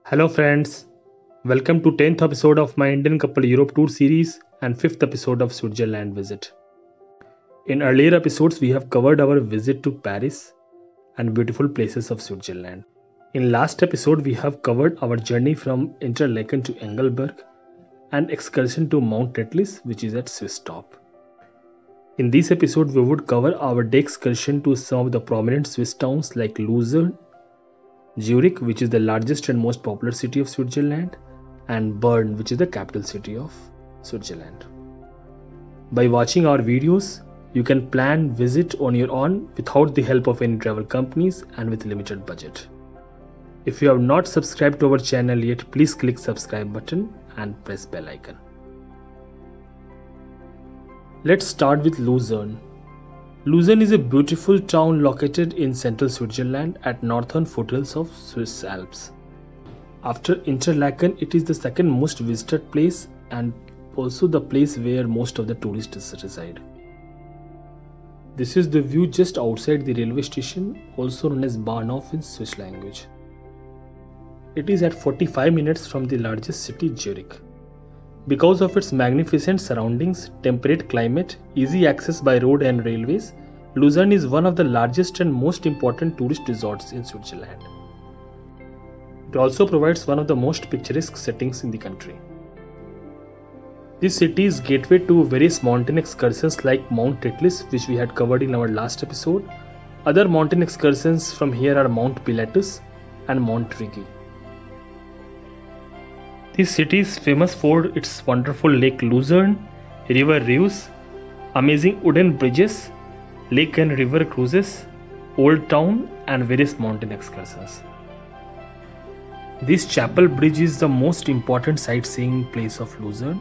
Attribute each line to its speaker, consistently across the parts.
Speaker 1: Hello friends, welcome to 10th episode of my Indian Couple Europe Tour series and 5th episode of Switzerland visit. In earlier episodes we have covered our visit to Paris and beautiful places of Switzerland. In last episode we have covered our journey from Interlaken to Engelberg and excursion to Mount Titlis, which is at Swiss top. In this episode we would cover our day excursion to some of the prominent Swiss towns like Lucerne, Zurich, which is the largest and most popular city of Switzerland, and Bern, which is the capital city of Switzerland. By watching our videos, you can plan visit on your own without the help of any travel companies and with limited budget. If you have not subscribed to our channel yet, please click subscribe button and press bell icon. Let's start with Lucerne. Lucerne is a beautiful town located in central Switzerland at northern foothills of Swiss Alps. After Interlaken, it is the second most visited place and also the place where most of the tourists reside. This is the view just outside the railway station, also known as Bahnhof in Swiss language. It is at 45 minutes from the largest city, Zurich. Because of its magnificent surroundings, temperate climate, easy access by road and railways, Lucerne is one of the largest and most important tourist resorts in Switzerland. It also provides one of the most picturesque settings in the country. This city is gateway to various mountain excursions like Mount Titlis, which we had covered in our last episode. Other mountain excursions from here are Mount Pilatus and Mont Rigi. This city is famous for its wonderful Lake Lucerne, River Reuss, amazing wooden bridges, lake and river cruises, old town and various mountain excursions. This chapel bridge is the most important sightseeing place of Lucerne.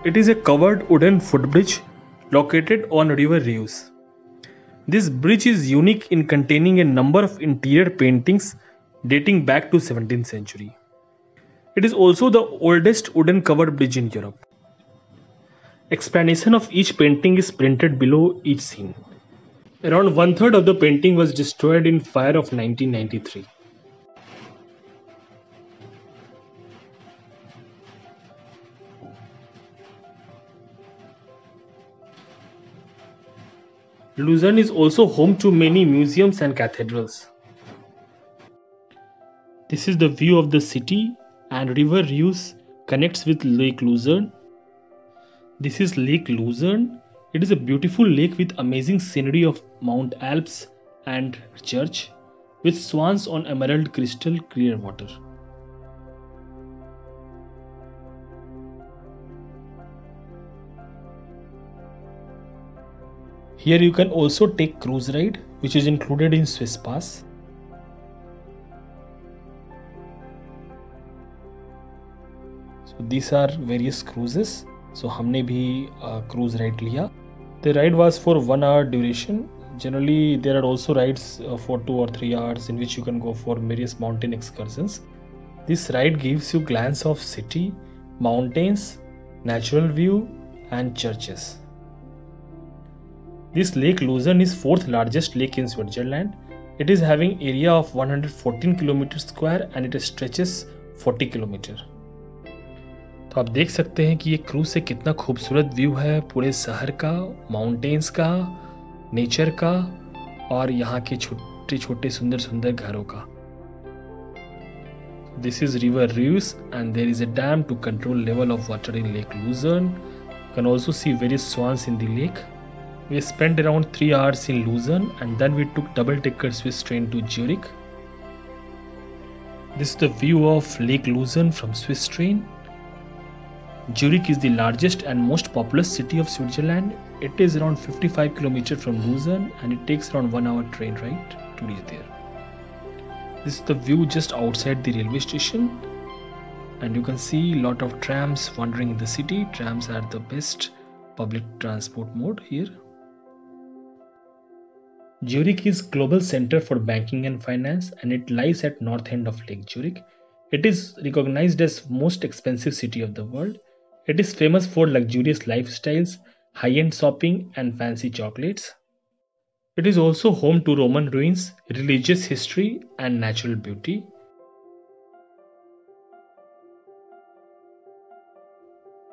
Speaker 1: It is a covered wooden footbridge located on River Reuss. This bridge is unique in containing a number of interior paintings dating back to 17th century. It is also the oldest wooden covered bridge in Europe. Explanation of each painting is printed below each scene. Around one-third of the painting was destroyed in fire of 1993. Lucerne is also home to many museums and cathedrals. This is the view of the city, and River Reuss connects with Lake Lucerne. This is Lake Lucerne. It is a beautiful lake with amazing scenery of Mount Alps and church with swans on emerald crystal clear water. Here you can also take cruise ride, which is included in Swiss Pass. So these are various cruises. So हमने भी cruise ride लिया. The ride was for 1 hour duration. Generally there are also rides for 2 or 3 hours in which you can go for various mountain excursions. This ride gives you glance of city, mountains, natural view and churches. This Lake Lucerne is fourth largest lake in Switzerland. It is having area of 114 km square and it stretches 40 km. तो आप देख सकते हैं कि ये cruise से कितना खूबसूरत व्यू है पूरे शहर का, माउंटेन्स का, नेचर का और यहाँ के छोटे छोटे सुंदर सुंदर घरों का. This is River Reuss and there is a dam to control level of water in Lake Lucerne. You can also see various swans in the lake. We spent around 3 hours in Lucerne and then we took double-decker Swiss train to Zurich. This is the view of Lake Lucerne from Swiss train. Zurich is the largest and most populous city of Switzerland. It is around 55 km from Lucerne and it takes around 1 hour train ride to reach there. This is the view just outside the railway station and you can see a lot of trams wandering in the city. Trams are the best public transport mode here. Zurich is global center for banking and finance and it lies at north end of Lake Zurich. It is recognized as most expensive city of the world. It is famous for luxurious lifestyles, high-end shopping and fancy chocolates. It is also home to Roman ruins, religious history and natural beauty.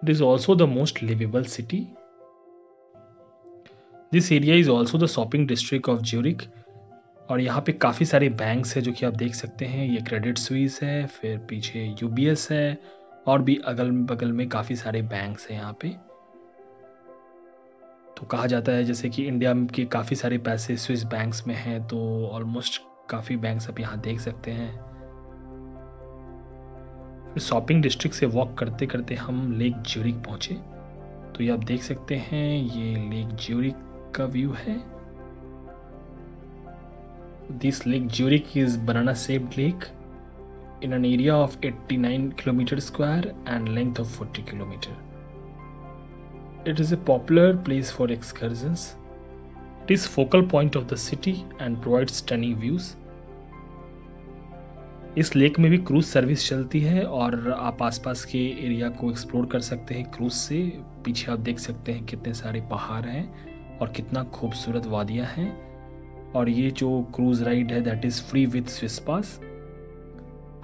Speaker 1: It is also the most livable city. This area is also the shopping district of Zurich. और यहाँ पे काफ़ी सारे banks हैं जो कि आप देख सकते हैं। ये क्रेडिट स्विस है, फिर पीछे यूबीएस है, और भी अगल बगल में काफ़ी सारे बैंक्स हैं यहाँ पे। तो कहा जाता है जैसे कि इंडिया के काफ़ी सारे पैसे स्विस बैंक्स में हैं, तो ऑलमोस्ट काफ़ी बैंक्स आप यहाँ देख सकते हैं। फिर शॉपिंग डिस्ट्रिक्ट से वॉक करते करते हम लेक ज्यूरिक पहुँचे। तो ये आप देख सकते हैं, ये लेक ज्यूरिक का व्यू है। This Lake Zurich is banana-shaped lake in an area of 89 km square and length of 40 km. It is a popular place for excursions. It is focal point of the city and provides stunning views. इस lake में भी cruise service चलती है और आप आसपास के area को एक्सप्लोर कर सकते हैं क्रूज से। पीछे आप देख सकते हैं कितने सारे पहाड़ हैं और कितना खूबसूरत वादियाँ हैं। और ये जो क्रूज़ राइड है that is free with Swiss pass.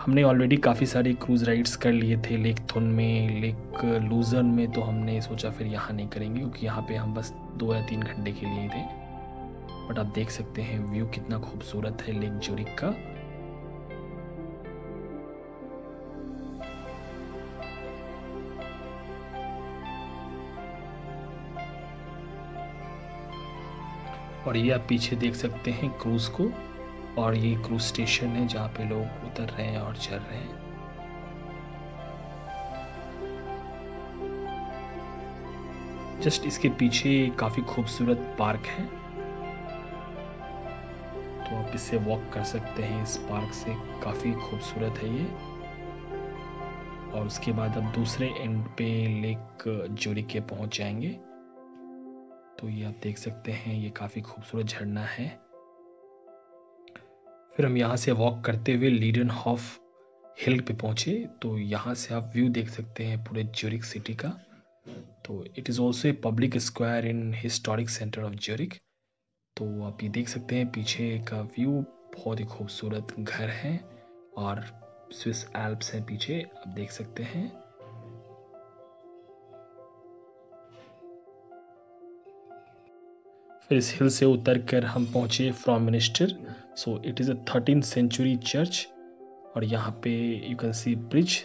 Speaker 1: हमने ऑलरेडी काफ़ी सारे क्रूज़ राइड्स कर लिए थे लेक थुन में, लेक लूजर्न में, तो हमने सोचा फिर यहाँ नहीं करेंगे क्योंकि यहाँ पे हम बस 2 या 3 घंटे के लिए थे। बट आप देख सकते हैं व्यू कितना खूबसूरत है लेक ज्यूरिक का। और ये आप पीछे देख सकते हैं क्रूज को, और ये क्रूज स्टेशन है जहाँ पे लोग उतर रहे हैं और चल रहे हैं। जस्ट इसके पीछे काफी खूबसूरत पार्क है, तो आप इससे वॉक कर सकते हैं। इस पार्क से काफी खूबसूरत है ये। और उसके बाद अब दूसरे एंड पे लेक ज्यूरिक के पहुंच जाएंगे। तो ये आप देख सकते हैं, ये काफ़ी खूबसूरत झरना है। फिर हम यहाँ से वॉक करते हुए लीडेनहॉफ हिल पे पहुँचे। तो यहाँ से आप व्यू देख सकते हैं पूरे ज्यूरिक सिटी का। तो it is also a public square in historic centre of Zurich. तो आप ये देख सकते हैं पीछे का व्यू, बहुत ही खूबसूरत घर है और स्विस एल्प्स हैं पीछे, आप देख सकते हैं। फिर इस हिल से उतरकर हम पहुंचे Fraumünster. So it is a 13th century church, और यहाँ पे you can see bridge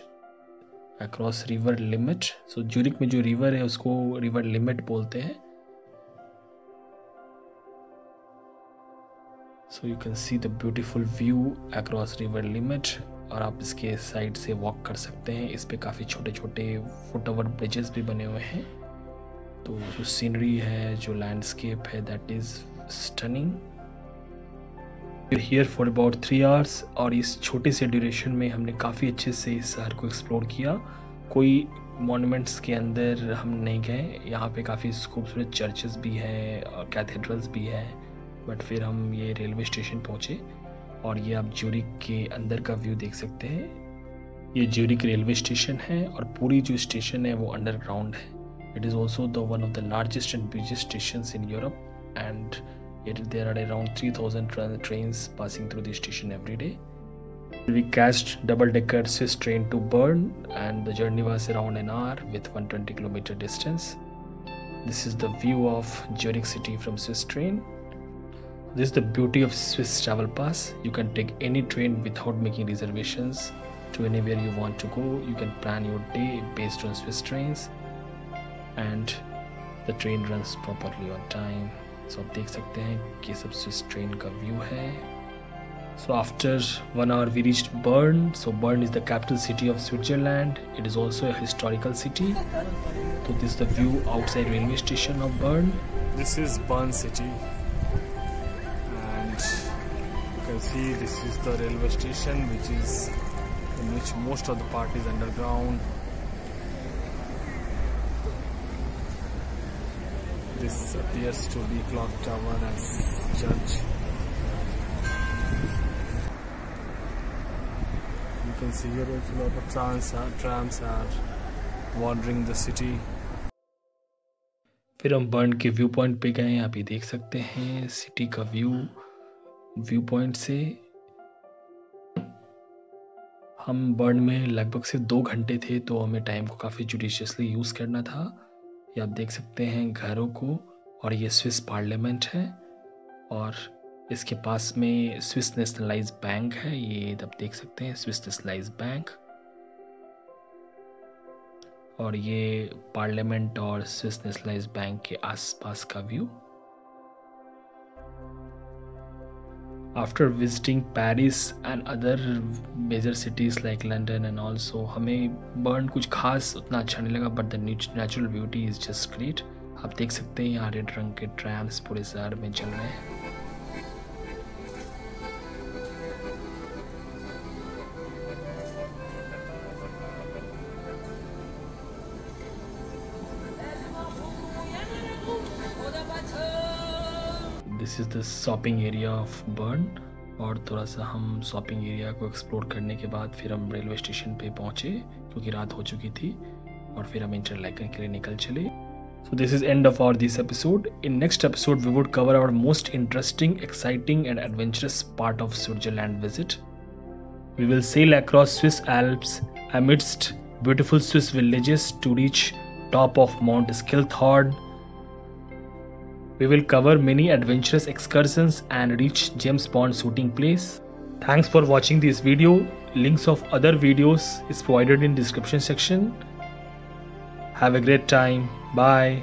Speaker 1: across river Limmat. So Zurich में जो रिवर है उसको रिवर लिमिट बोलते हैं। So you can see the beautiful view across river Limmat, और आप इसके साइड से वॉक कर सकते हैं। इस पे काफ़ी छोटे छोटे फुट ओवर ब्रिजेस भी बने हुए हैं। तो जो सीनरी है, जो लैंडस्केप है, that is stunning. Here for about 3 hours, और इस छोटे से ड्यूरेशन में हमने काफ़ी अच्छे से इस शहर को एक्सप्लोर किया। कोई मॉन्यूमेंट्स के अंदर हम नहीं गए। यहाँ पे काफ़ी खूबसूरत चर्चेस भी हैं और कैथेड्रल्स भी हैं। बट फिर हम ये रेलवे स्टेशन पहुँचे, और ये आप ज्यूरिक के अंदर का व्यू देख सकते हैं। ये ज्यूरिक रेलवे स्टेशन है और पूरी जो स्टेशन है वो अंडरग्राउंड है। It is also one of the largest and busiest stations in Europe, and there are around 3,000 trains passing through the station every day. We catched double-decker Swiss train to Bern, and the journey was around an hour with 120 km distance. This is the view of Zurich city from Swiss train. This is the beauty of Swiss travel pass. You can take any train without making reservations to anywhere you want to go. You can plan your day based on Swiss trains. And the train runs properly on time. So आप देख सकते हैं कि सब Swiss train का view है। So after 1 hour we reached Bern. So Bern is the capital city of Switzerland. It is also a historical city. So this is the view outside railway station of Bern.
Speaker 2: This is Bern city, and you can see this is the railway station, in which most of the part is underground. This appears to be clock tower and church. You can see here also a lot of trams are wandering the city.
Speaker 1: फिर हम burn के view point पे गए। आप ये देख सकते हैं सिटी का व्यू पॉइंट से। हम बर्न में लगभग सिर्फ 2 घंटे थे, तो हमें टाइम को काफ़ी जुडिशियसली यूज़ करना था। ये आप देख सकते हैं घरों को, और ये स्विस पार्लियामेंट है, और इसके पास में स्विस नेशनलाइज्ड बैंक है। ये आप देख सकते हैं स्विस नेशनलाइज्ड बैंक, और ये पार्लियामेंट और स्विस नेशनलाइज्ड बैंक के आसपास का view. After visiting Paris and other major cities like London and also, हमें बर्न कुछ खास उतना अच्छा नहीं लगा, but the natural beauty is just great। आप देख सकते हैं यहाँ रेड रंग के ट्रैम्स पूरे शहर में चल रहे हैं। This is the shopping area of burn, और थोड़ा सा हम शॉपिंग एरिया को एक्सप्लोर करने के बाद फिर हम रेलवे स्टेशन पे पहुँचे, क्योंकि रात हो चुकी थी, और फिर हम इंटरलैकन के लिए निकल चले। So this is end of our this episode. In next episode we would cover our most interesting, exciting and adventurous part of Switzerland visit. We will sail across Swiss Alps amidst beautiful Swiss villages to reach top of Mount Skilthorn. We will cover many adventurous excursions and reach James Bond shooting place. Thanks for watching this video. Links of other videos is provided in description section. Have a great time. Bye.